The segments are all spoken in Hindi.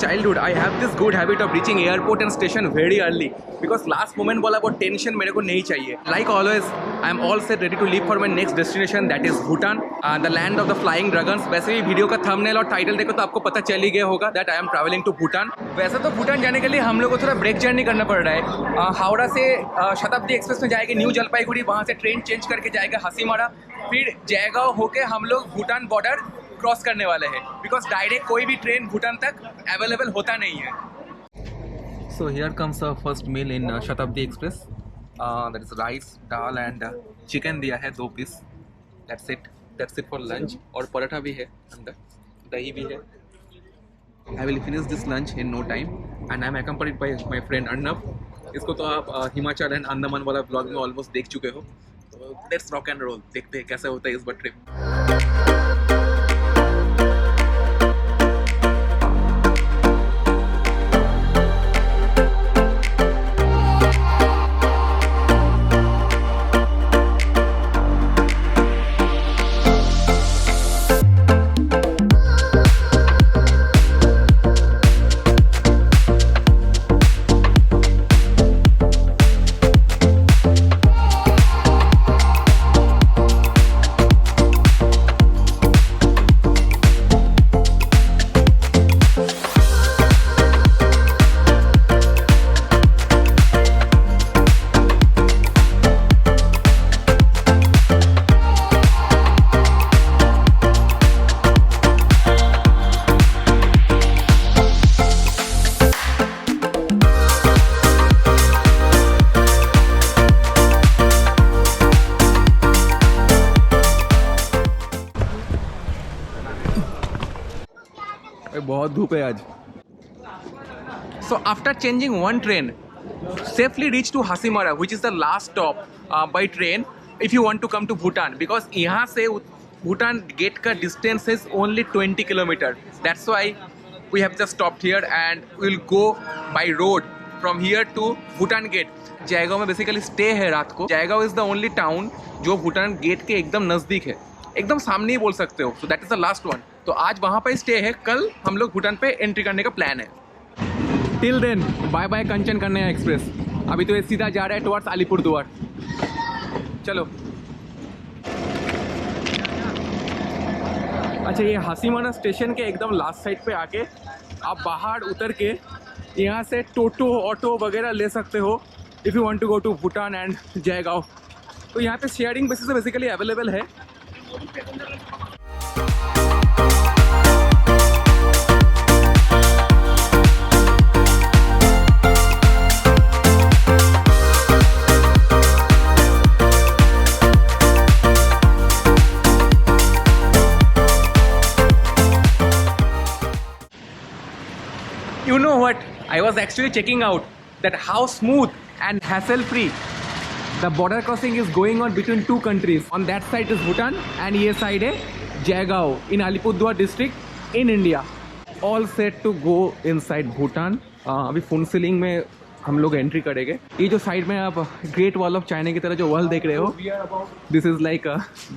childhood, I have this good habit of reaching airport and station very early because last moment वाला वो tension मेरे को नहीं चाहिए. Like always, I am all set ready to leave for my next destination, that is Bhutan, the land of the flying dragons. वैसे भी वीडियो का थंबनेल और टाइटल देखो तो आपको पता चल ही गया होगा that I am traveling to Bhutan. वैसे तो भूटान जाने के लिए हम लोग को थोड़ा ब्रेक जर्नी करना पड़ रहा है. हावड़ा से शताब्दी एक्सप्रेस में जाएंगे न्यू जलपाईगुड़ी, वहाँ से ट्रेन चेंज करके जाएगा हासीमारा, फिर जयगांव होके हम लोग भूटान बॉर्डर क्रॉस करने वाले हैं बिकॉज डायरेक्ट कोई भी ट्रेन भूटान तक अवेलेबल होता नहीं है. So here comes a first meal in Shatabdi express. That is rice, dal and chicken दिया है 2 piece. That's it for lunch. और पराठा भी है अंदर, दही भी है. I will finish this lunch in no time and I am accompanied by my friend Arnab. इसको तो आप हिमाचल एंड अंडमान वाला ब्लॉग में ऑलमोस्ट देख चुके हो. तो लेट्स रॉक एंड रोल. देखते हैं कैसा होता है इस बार ट्रिप. बहुत धूप है आज. So after changing one train safely reach to Hasimara which is the last stop by train if you want to come to Bhutan because यहाँ से भूटान गेट का distance is only 20 kilometre. That's why we have just stopped here and will go by road from here to Bhutan gate. Jaigaon में बेसिकली स्टे है रात को. Jaigaon is the only town जो भूटान गेट के एकदम नज़दीक है, एकदम सामने ही बोल सकते हो. So that is the last one. तो आज वहाँ पे स्टे है, कल हम लोग भूटान पे एंट्री करने का प्लान है. Till then bye bye Kanchan Kanya express. अभी तो ये सीधा जा रहा है टुवर्ड्स अलीपुरद्वार. चलो. अच्छा, ये हासीमारा स्टेशन के एकदम लास्ट साइड पे आके आप बाहर उतर के यहाँ से टोटो ऑटो वगैरह ले सकते हो if you want to go to Bhutan and Jaigaon. तो यहाँ पे शेयरिंग बेसिस पे बेसिकली अवेलेबल है. You know what? I was actually checking out that how smooth and hassle-free the border crossing is going on between two countries. On that side is Bhutan and ये side है Jaigaon in Alipurduar district in India. All set to go inside Bhutan. अभी फुनसिलिंग में हम लोग एंट्री करेंगे. ये जो साइड में आप ग्रेट वॉल ऑफ चाइना की तरह जो वॉल देख रहे हो, this is like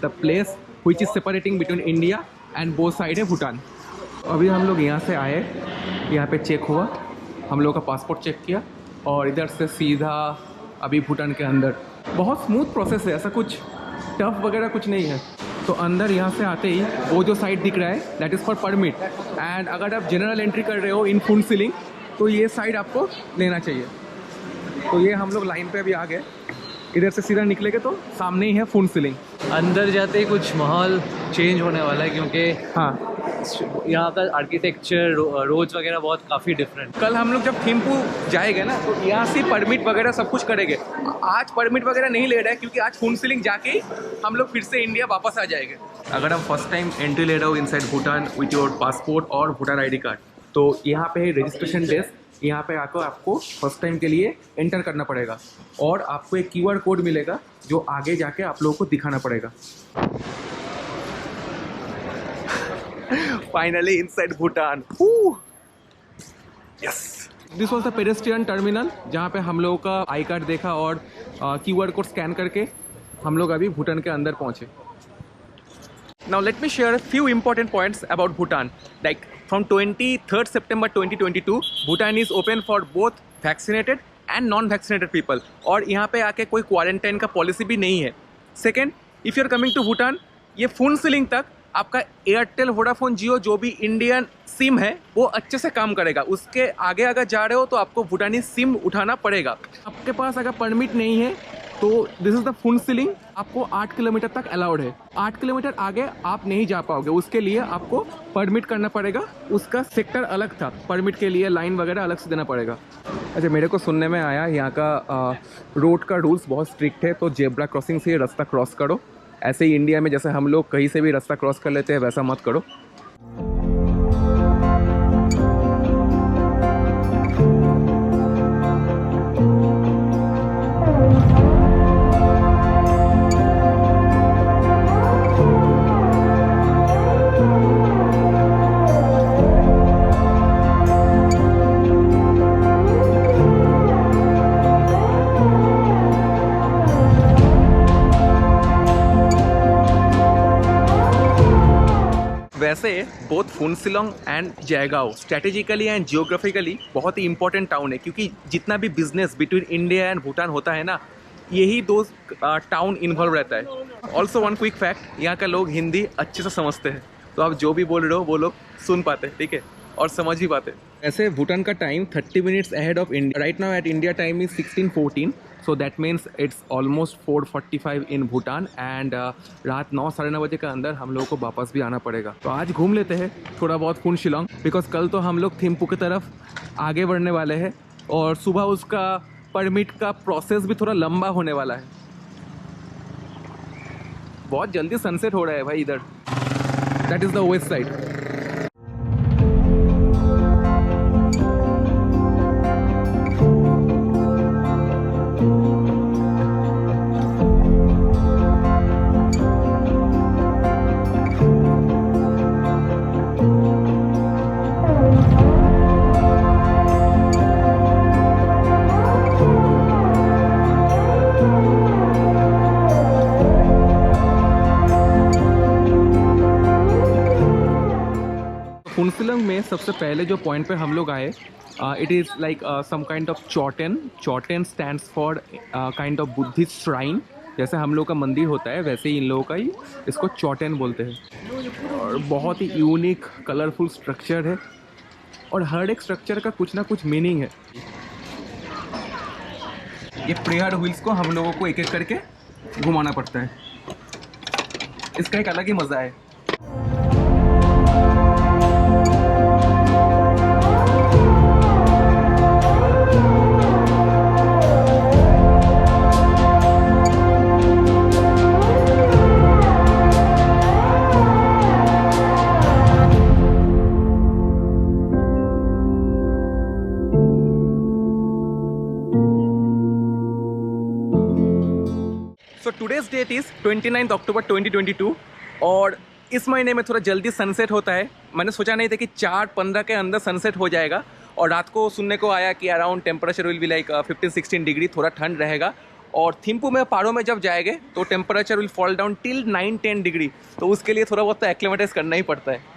the place which is separating between India and both side है भूटान. अभी हम लोग यहाँ से आए, यहाँ पे चेक हुआ, हम लोग का पासपोर्ट चेक किया और इधर से सीधा अभी भूटान के अंदर. बहुत स्मूथ प्रोसेस है, ऐसा कुछ टफ वगैरह कुछ नहीं है. तो अंदर यहाँ से आते ही वो जो साइड दिख रहा है that is for permit. And अगर आप जनरल एंट्री कर रहे हो इन फुनसिलिंग तो ये साइड आपको लेना चाहिए. तो ये हम लोग लाइन पे अभी आ गए. इधर से सीधा निकलेंगे तो सामने ही है फुनसिलिंग. अंदर जाते ही कुछ माहौल चेंज होने वाला है क्योंकि हाँ, यहाँ का आर्किटेक्चर, रोड्स वगैरह बहुत काफ़ी डिफरेंट. कल हम लोग जब थिम्पू जाएंगे ना तो यहाँ से परमिट वगैरह सब कुछ करेंगे. आज परमिट वगैरह नहीं ले रहा है क्योंकि आज फुनसिलिंग जाके ही हम लोग फिर से इंडिया वापस आ जाएंगे. अगर हम फर्स्ट टाइम एंट्री ले रहे हो inside Bhutan with your passport और भूटान आईडी कार्ड तो यहाँ पे है रजिस्ट्रेशन डेस्क. यहाँ पे आकर आपको फर्स्ट टाइम के लिए एंटर करना पड़ेगा और आपको एक QR कोड मिलेगा जो आगे जाके आप लोगों को दिखाना पड़ेगा. Finally inside Bhutan. Yes. This was the pedestrian terminal जहाँ पे हम लोगों का आई कार्ड देखा और QR कोड स्कैन करके हम लोग अभी भूटान के अंदर पहुँचे. Now let me share a few important points about Bhutan. Like from 23rd September 2022, Bhutan is open for both vaccinated and non-vaccinated people. और यहाँ पे आके कोई क्वारंटाइन का पॉलिसी भी नहीं है. Second, if you are coming to Bhutan, ये फ़ोन सीलिंग तक आपका एयरटेल, वोडाफोन, जियो जो भी इंडियन सिम है वो अच्छे से काम करेगा. उसके आगे अगर जा रहे हो तो आपको भूटानी सिम उठाना पड़ेगा. आपके पास अगर परमिट नहीं है तो this is the full ceiling. आपको 8 किलोमीटर तक अलाउड है. 8 किलोमीटर आगे आप नहीं जा पाओगे. उसके लिए आपको परमिट करना पड़ेगा. उसका सेक्टर अलग था. परमिट के लिए लाइन वगैरह अलग से देना पड़ेगा. अच्छा, मेरे को सुनने में आया यहाँ का रोड का रूल्स बहुत स्ट्रिक्ट है. तो जेब्रा क्रॉसिंग से रास्ता क्रॉस करो. ऐसे ही इंडिया में जैसे हम लोग कहीं से भी रास्ता क्रॉस कर लेते हैं वैसा मत करो. वैसे both Phuentsholing and Jaigaon strategically and geographically बहुत ही इंपॉर्टेंट टाउन है, क्योंकि जितना भी business between India and Bhutan होता है ना, यही दो टाउन इन्वॉल्व रहता है. ऑल्सो वन क्विक फैक्ट, यहाँ का लोग हिंदी अच्छे से समझते हैं. तो आप जो भी बोल रहे हो वो लोग सुन पाते हैं, ठीक है, और समझ भी पाते. ऐसे भूटान का time 30 minutes ahead of India. Right now at India time is 16:14. So that means it's almost 4:45 in Bhutan. And रात 9 साढ़े 9 बजे के अंदर हम लोगों को वापस भी आना पड़ेगा. तो आज घूम लेते हैं थोड़ा बहुत फुनसिलोंग, बिकॉज कल तो हम लोग थिम्पू की तरफ आगे बढ़ने वाले हैं. और सुबह उसका परमिट का प्रोसेस भी थोड़ा लंबा होने वाला है. बहुत जल्दी सनसेट हो रहा है भाई इधर. That is the west side. Phuentsholing में सबसे पहले जो पॉइंट पे हम लोग आए, it is like some kind of chorten. Chorten stands for kind of Buddhist shrine. जैसे हम लोग का मंदिर होता है वैसे ही इन लोगों का ही इसको चौटेन बोलते हैं. और बहुत ही यूनिक कलरफुल स्ट्रक्चर है, और हर एक स्ट्रक्चर का कुछ ना कुछ मीनिंग है. ये प्रेयर व्हील्स को हम लोगों को एक एक करके घुमाना पड़ता है. इसका एक अलग ही मज़ा है. सो टुडेज़ डेट इज़ 29 अक्टूबर 2022. और इस महीने में थोड़ा जल्दी सनसेट होता है. मैंने सोचा नहीं था कि 4:15 के अंदर सनसेट हो जाएगा. और रात को सुनने को आया कि around temperature will be like 15-16 degree. थोड़ा ठंड रहेगा. और थिम्पू में पहाड़ों में जब जाएंगे तो temperature will fall down till 9-10 degree. तो उसके लिए थोड़ा बहुत तो एक्लिमेटाइज करना ही पड़ता है.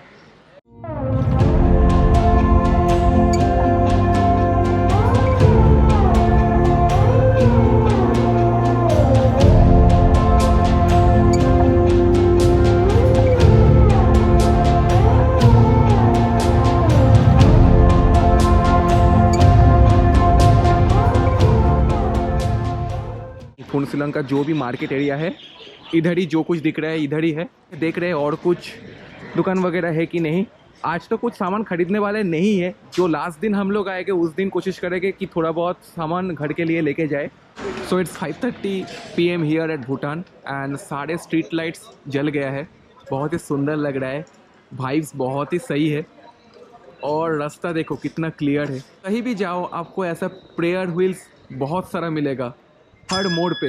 फुनसिलोंग का जो भी मार्केट एरिया है, इधर ही जो कुछ दिख रहा है इधर ही है. देख रहे हैं और कुछ दुकान वगैरह है कि नहीं. आज तो कुछ सामान खरीदने वाले नहीं है. जो लास्ट दिन हम लोग आएंगे उस दिन कोशिश करेंगे कि थोड़ा बहुत सामान घर के लिए लेके जाए. So it's 5:30 PM here eight Bhutan. And सारे स्ट्रीट लाइट्स जल गया है. बहुत ही सुंदर लग रहा है. वाइब्स बहुत ही सही है. और रास्ता देखो कितना क्लियर है. कहीं भी जाओ आपको ऐसा प्रेयर व्हील्स बहुत सारा मिलेगा हर मोड़ पे.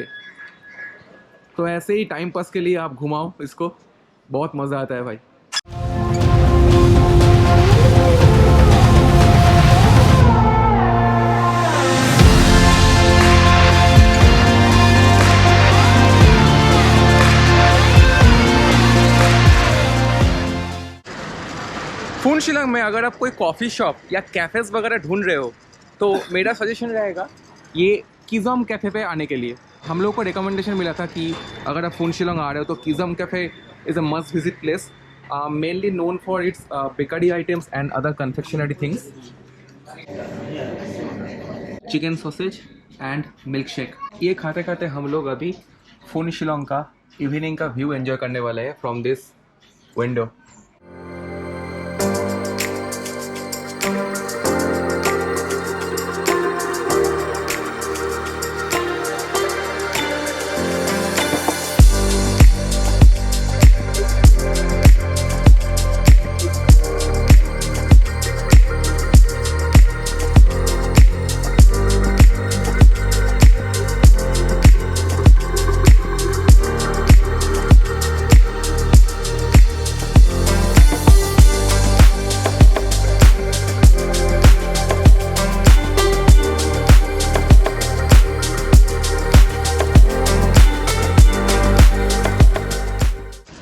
तो ऐसे ही टाइम पास के लिए आप घुमाओ इसको. बहुत मज़ा आता है भाई. फुन शिलंग में अगर आप कोई कॉफ़ी शॉप या कैफ़ेज़ वगैरह ढूंढ रहे हो तो मेरा सजेशन रहेगा ये किज़म कैफ़े पे आने के लिए। हम लोग को रिकमेंडेशन मिला था कि अगर आप फुन शिलंग आ रहे हो तो Kizom cafe is a must visit place, mainly known for its bakery items and other confectionery things, chicken sausage and milk shake. ये खाते खाते हम लोग अभी फुन शिलंग का इवनिंग का व्यू एंजॉय करने वाले हैं फ्रॉम दिस विंडो।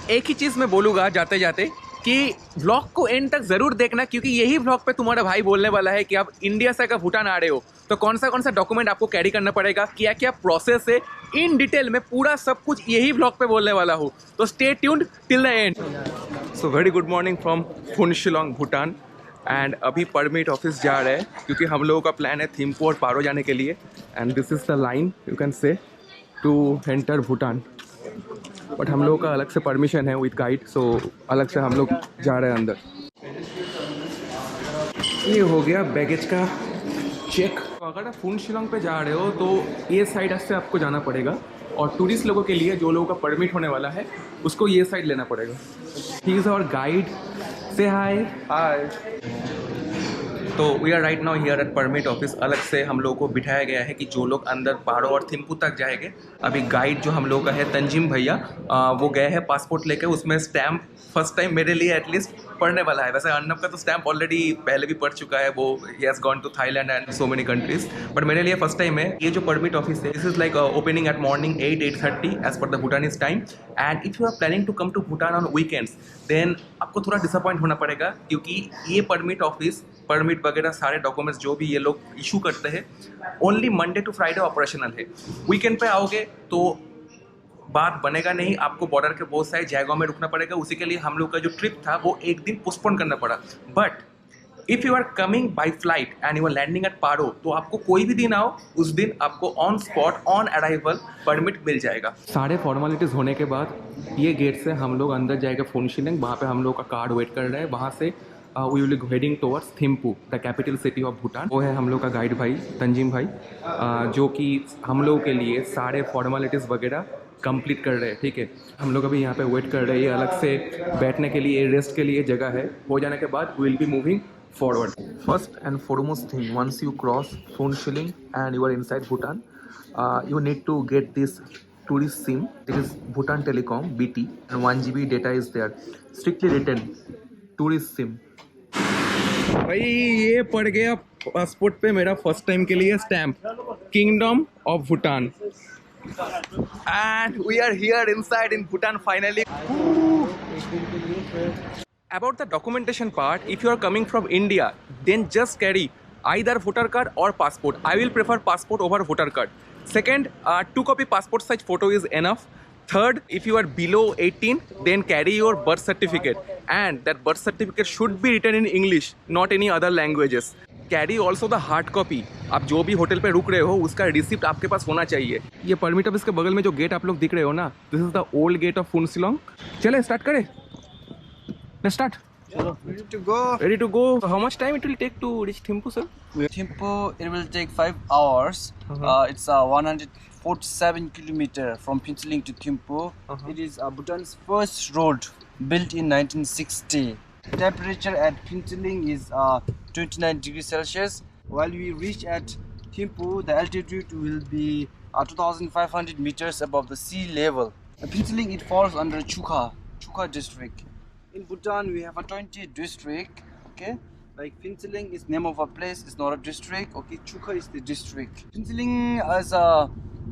एक ही चीज़ मैं बोलूँगा जाते जाते कि व्लॉग को एंड तक ज़रूर देखना, क्योंकि यही व्लॉग पे तुम्हारा भाई बोलने वाला है कि आप इंडिया से अगर भूटान आ रहे हो तो कौन सा डॉक्यूमेंट आपको कैरी करना पड़ेगा, क्या क्या प्रोसेस है, इन डिटेल में पूरा सब कुछ यही व्लॉग पे बोलने वाला हूँ। तो stay tuned till the end. So very good morning from फुन शिलंग भूटान। एंड अभी परमिट ऑफिस जा रहे हैं क्योंकि हम लोगों का प्लान है थिम्पू और पारो जाने के लिए। And this is the line you can say to enter Bhutan. But हम लोगों का अलग से परमिशन है विद गाइड, सो अलग से हम लोग जा रहे हैं अंदर। ये हो गया बैगेज का चेक। तो अगर आप फुन शिलंग पे जा रहे हो तो ये साइड से आपको जाना पड़ेगा, और टूरिस्ट लोगों के लिए जो लोगों का परमिट होने वाला है उसको ये साइड लेना पड़ेगा। ही इज़ आवर गाइड, से हाय। हाय। तो we are right now here at permit office. अलग से हम लोगों को बिठाया गया है कि जो लोग अंदर पारो और थिम्पू तक जाएंगे। अभी गाइड जो हम लोग का है तंजिम भैया, वो गए हैं पासपोर्ट लेके, उसमें स्टैम्प फर्स्ट टाइम मेरे लिए एटलीस्ट पढ़ने वाला है। वैसे अर्नब का तो स्टैम्प ऑलरेडी पहले भी पढ़ चुका है, वो ही has gone to Thailand and so many countries, but मेरे लिए फर्स्ट टाइम है। ये जो परमिट ऑफिस है, this is like opening at morning 8-8:30 as per the Bhutanese time. And if you are planning to come to Bhutan on weekends then आपको थोड़ा डिसअपॉइंट होना पड़ेगा, क्योंकि ये परमिट ऑफिस, परमिट वगैरह सारे डॉक्यूमेंट्स जो भी ये लोग इशू करते हैं only Monday to Friday operational है। वीकेंड पे आओगे तो बात बनेगा नहीं, आपको बॉर्डर के बहुत सारे जगहों में रुकना पड़ेगा। उसी के लिए हम लोग का जो ट्रिप था वो एक दिन पोस्टपोन करना पड़ा। But if you are coming by flight and you are landing at Paro, तो आपको कोई भी दिन आओ, उस दिन आपको on spot on arrival permit मिल जाएगा। सारे फॉर्मेलिटीज़ होने के बाद ये गेट से हम लोग अंदर जाएगा फुन शिलंग। वहाँ पे हम लोग का कार्ड वेट कर रहा है। वहाँ से we will be heading towards Thimphu, the capital city of Bhutan. वो है हम लोग का गाइड भाई तंजिम भाई, जो कि हम लोग के लिए सारे फॉर्मेलिटीज़ वगैरह कंप्लीट कर रहे हैं। ठीक है, हम लोग अभी यहाँ पे वेट कर रहे हैं। ये अलग से बैठने के लिए, रेस्ट के लिए जगह है। हो जाने के बाद we will be moving forward. First and foremost thing, once you cross Fun Shiling and you are inside Bhutan, you need to get this tourist SIM. It is Bhutan Telecom BT and 1 GB data is there. Strictly written tourist SIM. भाई ये पड़ गया पासपोर्ट पे मेरा फर्स्ट टाइम के लिए stamp, kingdom of Bhutan. And we are here inside in Bhutan finally. About the documentation part, if you are coming from India, then just carry either voter card or passport. I will prefer passport over voter card. Second, 2-copy passport size photo is enough. Third, if you are below 18, then carry your birth certificate, and that birth certificate should be written in English, not any other languages. Carry also the hard copy. आप जो भी होटल पे रुक रहे हो उसका रिसिप्ट आपके पास होना चाहिए। ये परमिट ऑफिस के बगल में जो गेट आप लोग दिख रहे हो ना, this is the old gate of Phuntsholing. चले स्टार्ट करें। Let's start. Ready to go. Ready to go. So how much time it will take to reach Thimphu, sir? Thimphu, it will take 5 hours. It's 147 kilometer from Phintsiling to Thimphu. It is Bhutan's first road built in 1960. Temperature at Phintsiling is 29 degrees Celsius. While we reach at Thimphu, the altitude will be 2,500 meters above the sea level. Phintsiling, it falls under Chukha district. In Bhutan, we have a 20 district. Okay, like Phintsiling is name of a place. It's not a district. Okay, Chukha is the district. Phintsiling is a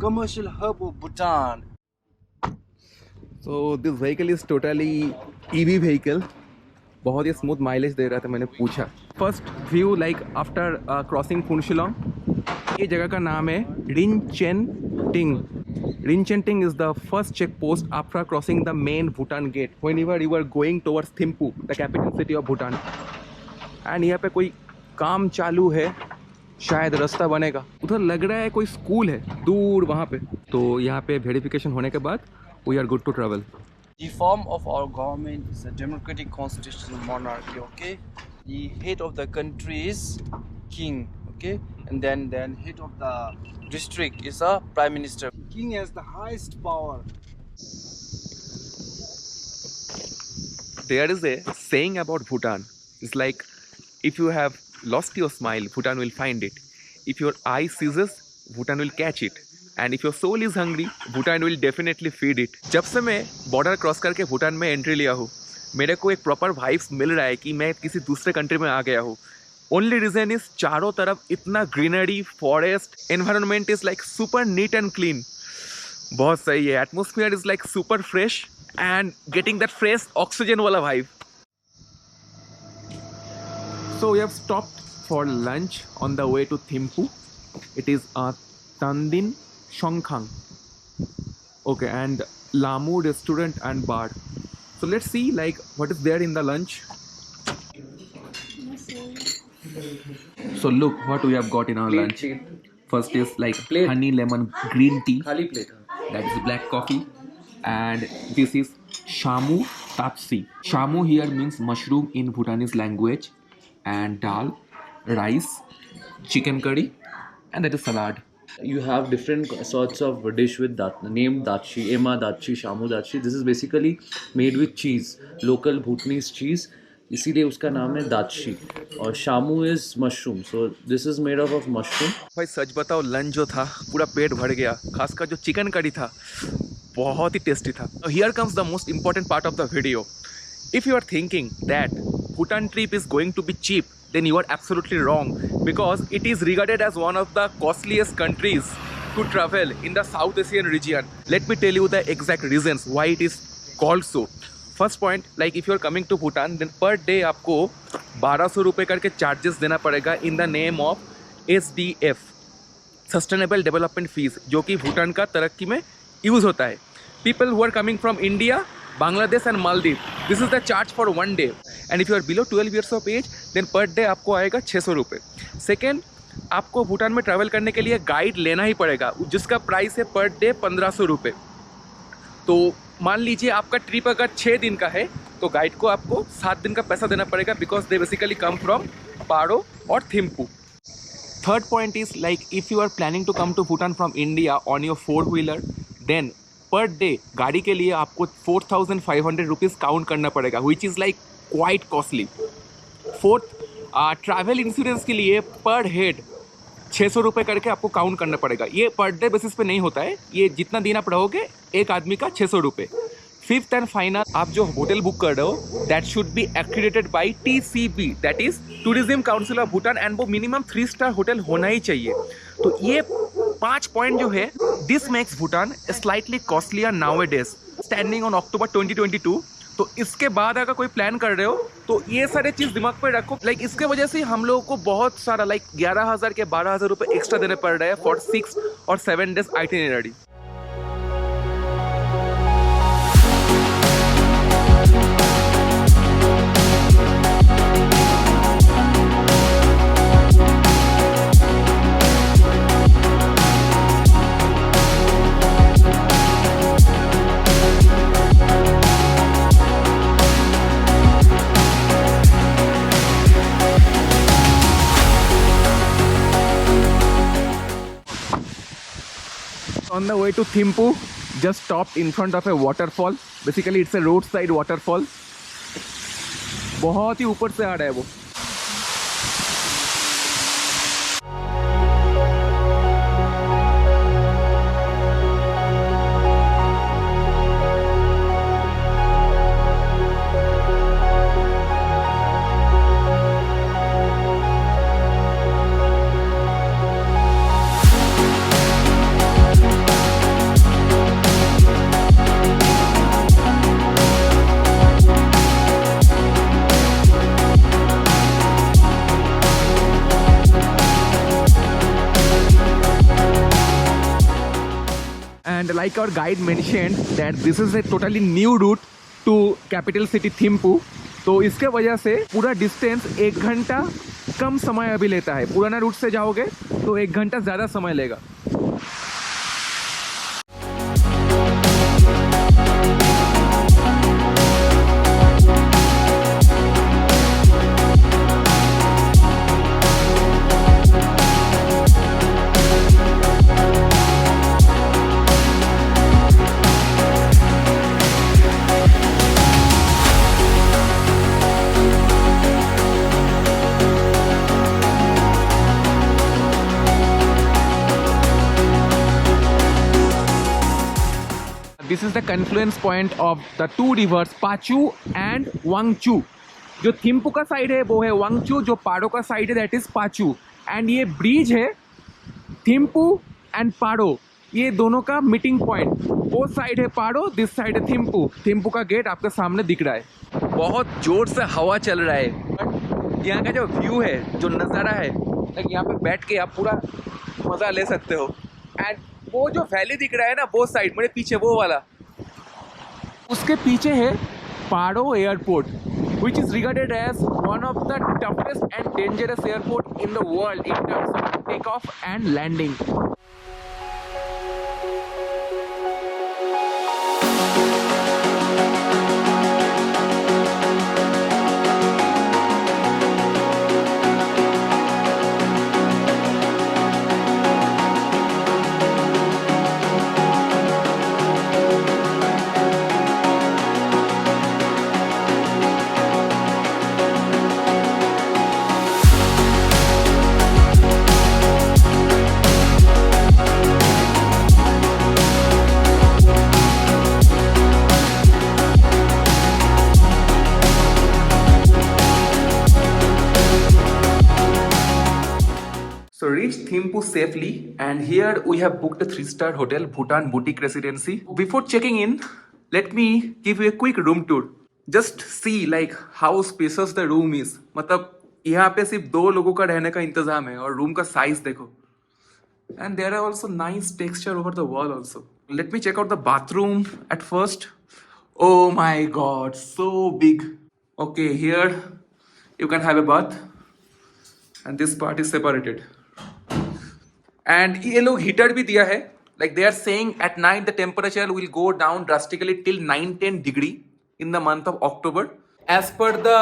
commercial hub of Bhutan. So this vehicle is totally EV vehicle. बहुत ही स्मूथ माइलेज दे रहा था, मैंने पूछा। First view like after crossing Phuentsholing. ये जगह का नाम है Rinchending. Rinchending is the first check post after crossing the main Bhutan gate whenever you are going towards Thimphu, the capital city of Bhutan. And यहाँ पे कोई काम चालू है, शायद रास्ता बनेगा। उधर लग रहा है कोई स्कूल है दूर वहाँ पे। तो यहाँ पे वेरिफिकेशन होने के बाद we are good to travel. The form of our government is a democratic constitutional monarchy, okay? The head of the country is king, okay? And then head of the district is a prime minister. King has the highest power. There is a saying about Bhutan. It's like, if you have lost your smile, Bhutan will find it. If your eye seizes, Bhutan will catch it. And if your soul is hungry, Bhutan will definitely feed it. जब से मैं बॉर्डर क्रॉस करके भूटान में एंट्री लिया हूँ, मेरे को एक प्रॉपर वाइब्स मिल रहा है कि मैं किसी दूसरे कंट्री में आ गया हूँ। ओनली रीजन इज चारों तरफ इतना greenery, forest, environment is like super neat and clean. बहुत सही है। Atmosphere is like super fresh and getting that fresh oxygen वाला vibe. So we have stopped for lunch on the way to Thimphu. It is a Tandin Shongkhang. Okay, and Lamu restaurant and bar. So let's see like what is there in the lunch. So look what we have got in our lunch. First is like honey lemon green tea. खाली plate. That is black coffee. And this is shamu tapsi. Shamu here means mushroom in Bhutanese language. And dal, rice, chicken curry, and that is salad. You have different sorts of dish with that named dachi, ema dachi, shamu dachi. This is basically made with cheese, local Bhutanese cheese. इसीलिए उसका नाम है दाची। और Shamu is mushroom, so this is made of mushroom. भाई सच बताओ, लंच जो था पूरा पेट भर गया। खासकर जो चिकन करी था बहुत ही टेस्टी था। Here comes the most important part of the video. If you are thinking that Bhutan trip is going to be cheap, then you are absolutely wrong, because it is regarded as one of the costliest countries to travel in the South Asian region. Let me tell you the exact reasons why it is called so. First point, like if you are coming to Bhutan, then per day आपको 1200 रुपये करके चार्जेस देना पड़ेगा in the name of SDF, Sustainable Development Fees, जो कि भूटान का तरक्की में यूज़ होता है। People who are coming from India, Bangladesh and Maldives, this is the charge for one day. And if you are below 12 years of age, then per day आपको आएगा 600 रुपये। सेकेंड, आपको भूटान में ट्रैवल करने के लिए गाइड लेना ही पड़ेगा, जिसका प्राइस है पर डे 1500 रुपये। तो मान लीजिए आपका ट्रिप अगर 6 दिन का है, तो गाइड को आपको 7 दिन का पैसा देना पड़ेगा, because they basically come from Paro और Thimphu. Third point is like if you are planning to come to Bhutan from India on your 4-wheeler, then per day गाड़ी के लिए आपको 4500 रुपीज़ काउंट करना पड़ेगा, which is like quite costly. Fourth, travel insurance के लिए पर हेड 600 रुपये करके आपको काउंट करना पड़ेगा। ये पर डे बेसिस पे नहीं होता है, ये जितना दिन आप रहोगे एक आदमी का 600 रुपये। फिफ्थ एंड फाइनल, आप जो होटल बुक कर रहे हो that should be accredited by TCB, that is tourism council of Bhutan, and वो मिनिमम 3 स्टार होटल होना ही चाहिए। तो ये 5 पॉइंट जो है, this makes Bhutan slightly costlier nowadays standing on October 2022। तो इसके बाद अगर कोई प्लान कर रहे हो तो ये सारे चीज़ दिमाग पे रखो। लाइक इसके वजह से हम लोगों को बहुत सारा लाइक 11,000 के 12,000 रुपये एक्स्ट्रा देने पड़ रहे हैं फॉर 6 और 7 days itinerary. On the way to Thimphu, just stopped in front of a waterfall. Basically, it's a roadside waterfall. बहुत ही ऊपर से आ रहा है वो। like our guide mentioned that this is a totally new route to capital city Thimphu. तो इसके वजह से पूरा डिस्टेंस 1 घंटा कम समय अभी लेता है. पुराना रूट से जाओगे तो 1 घंटा ज़्यादा समय लेगा. This is the confluence point of the two rivers Pachu and Wangchu. जो थिम्पू का साइड है वो है वांगचू, जो पारो का साइड है दैट इज पाचू. एंड ये ब्रिज है थिम्पू एंड पारो, ये दोनों का मीटिंग पॉइंट. वो साइड है पारो, दिस साइड है थिम्पू. थिम्पू का गेट आपके सामने दिख रहा है. बहुत जोर से हवा चल रहा है, बट यहाँ का जो व्यू है, जो नज़ारा है, लाइक यहाँ पे बैठ के आप पूरा मज़ा ले सकते हो. एंड वो जो वैली दिख रहा है ना वो साइड मेरे पीछे, वो वाला, उसके पीछे है पारो airport, which is regarded as one of the toughest and dangerous airport in the world in terms of takeoff and landing. So reached Thimphu safely, and here we have booked a 3-star hotel, Bhutan Boutique Residency. Before checking in, let me give you a quick room tour. Just see like how spacious the room is. मतलब यहाँ पे सिर्फ 2 लोगों का रहने का इंतजाम है, और रूम का साइज देखो. And there are also nice texture over the wall also. Let me check out the bathroom at first. Oh my god, so big. Okay, here you can have a bath, and this part is separated. And ये लोग हीटर भी दिया है. Like they are saying at night the temperature will go down drastically till 9-10 degree in the month of October. As per the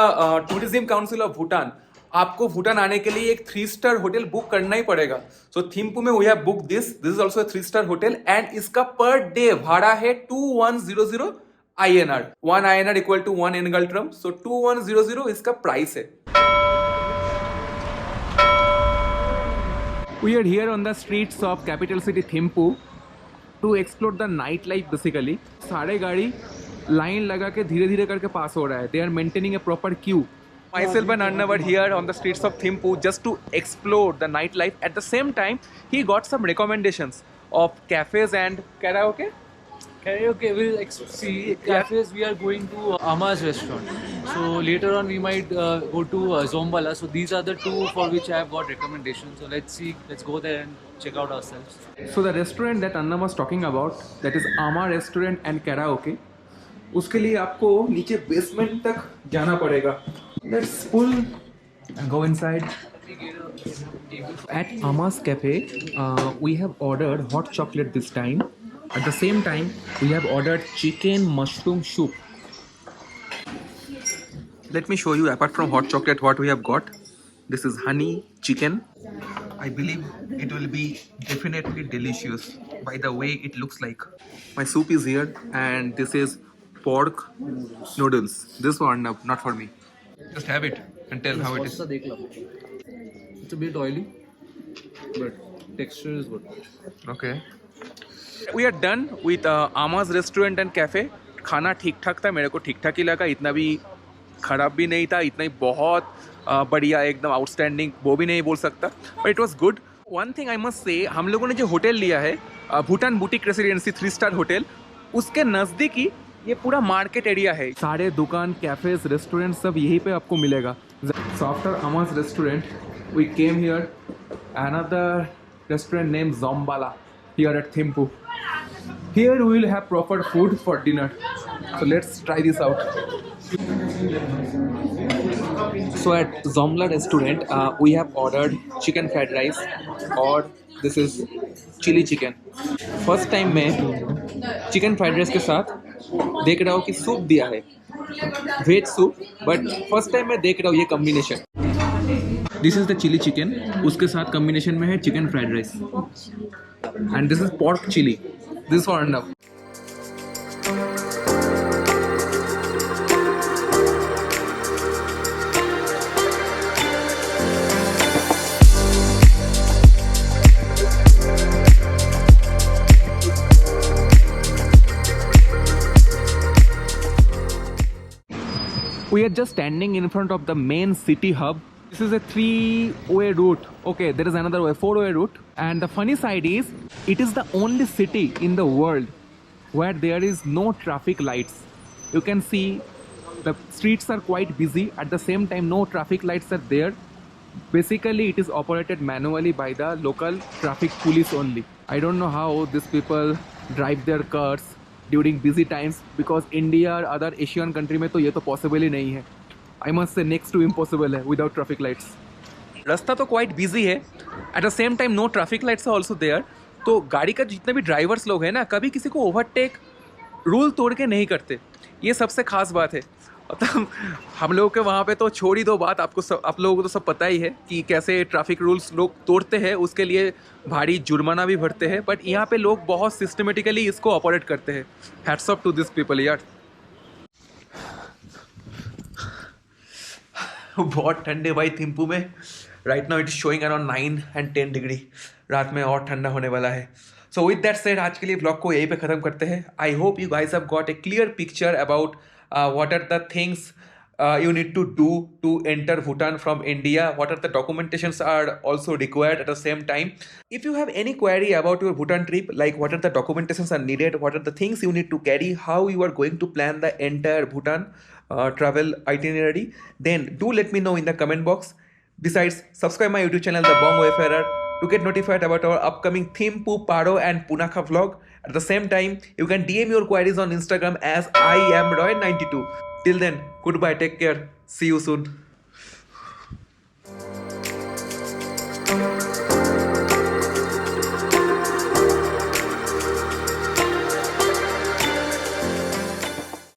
Tourism Council of Bhutan, आपको भूटान आने के लिए एक 3-star होटल बुक करना ही पड़ेगा. So थिम्पू में we have booked this. This is also a 3-star hotel, and इसका पर डे भाड़ा है 2100 INR. 1 INR equal to 1 Engaltram. So 2100 इसका प्राइस है. We are here on the streets of capital city Thimphu to explore the nightlife basically. सारे गाड़ी लाइन लगा के धीरे धीरे करके पास हो रहा है. They are maintaining a proper queue. Myself and Arnav were here on the streets of Thimphu just to explore the nightlife. At the same time, he got some recommendations of cafes and karaoke. Karaoke will see cafes. We are going to Ama's restaurant. So later on we might go to Zombala. So these are the 2 for which I have got recommendations. So let's see. Let's go there and check out ourselves. So the restaurant that Anna was talking about, that is Ama Restaurant and Karaoke. उसके लिए आपको नीचे बेसमेंट तक जाना पड़ेगा. Let's pull and go inside. At Ama's Cafe, we have ordered hot chocolate this time. At the same time, we have ordered chicken mushroom soup. Let me show you, apart from hot chocolate, what we have got. This is honey chicken. I believe it will be definitely delicious by the way it looks like. My soup is here, and this is pork noodles. This one, not for me. Just have it and tell how it is. It's a bit oily, but texture is good. Okay. We are done with Ama's Restaurant and Cafe. खाना ठीक ठाक था, मेरे को ठीक ठाक ही लगा. इतना भी ख़राब भी नहीं था, इतना ही बहुत बढ़िया एकदम आउटस्टैंडिंग वो भी नहीं बोल सकता, but it was good. One thing I must say, हम लोगों ने जो होटल लिया है Bhutan boutique residency 3-star hotel, उसके नज़दीक ही ये पूरा मार्केट एरिया है. सारे दुकान, कैफेज, रेस्टोरेंट सब यहीं पे आपको मिलेगा. So after Ama's Restaurant, we came here another restaurant named Zombala here at Thimphu. Here we will have proper food for dinner. So let's try this out. So at Zomla restaurant, we have ordered chicken fried rice, or this is chili chicken. First time मैं चिकन फ्राइड राइस के साथ देख रहा हूँ कि सूप दिया है, veg soup, but first time मैं देख रहा हूँ ये combination. This is the chilli chicken, उसके साथ कम्बिनेशन में है chicken fried rice, and this is pork chilli. This for Arnab. We are just standing in front of the main city hub. This is a 3-way route. Okay, there is another way, 4-way route. And the funny side is, it is the only city in the world where there is no traffic lights. You can see the streets are quite busy. At the same time, no traffic lights are there. Basically, it is operated manually by the local traffic police only. I don't know how these people drive their cars during busy times, because India और other Asian country में तो ये तो possible ही नहीं है. I must say next to impossible है without traffic lights. रास्ता तो quite busy है. At the same time no traffic lights are also there. तो गाड़ी का जितने भी ड्राइवर्स लोग हैं ना, कभी किसी को ओवरटेक रूल तोड़ के नहीं करते. ये सबसे खास बात है. मतलब हम लोगों के वहाँ पे तो छोड़ ही दो बात, आप लोगों को तो सब पता ही है कि कैसे ट्रैफिक रूल्स लोग तोड़ते हैं, उसके लिए भारी जुर्माना भी भरते हैं. बट यहाँ पे लोग बहुत सिस्टमेटिकली इसको ऑपरेट करते हैं. Hats off to this people यार. बहुत ठंडे भाई थिम्पू में. Right now it is showing around 9 and 10 degree. रात में और ठंडा होने वाला है. सो विद दैट सेड, आज के लिए ब्लॉग को यहीं पे ख़त्म करते हैं. I hope you guys have got a clear picture about what are the things you need to do to enter Bhutan from India, what are the documentations are also required at the same time. If you have any query about your Bhutan trip, like what are the documentations are needed, what are the things you need to carry, how you are going to plan the entire Bhutan travel itinerary, then do let me know in the comment box. Besides, subscribe my YouTube channel The Bong Wayfarer to get notified about our upcoming Thimphu, Paro and Punakha vlog. At the same time, you can DM your queries on Instagram as I am Roy92. Till then, goodbye, take care, see you soon.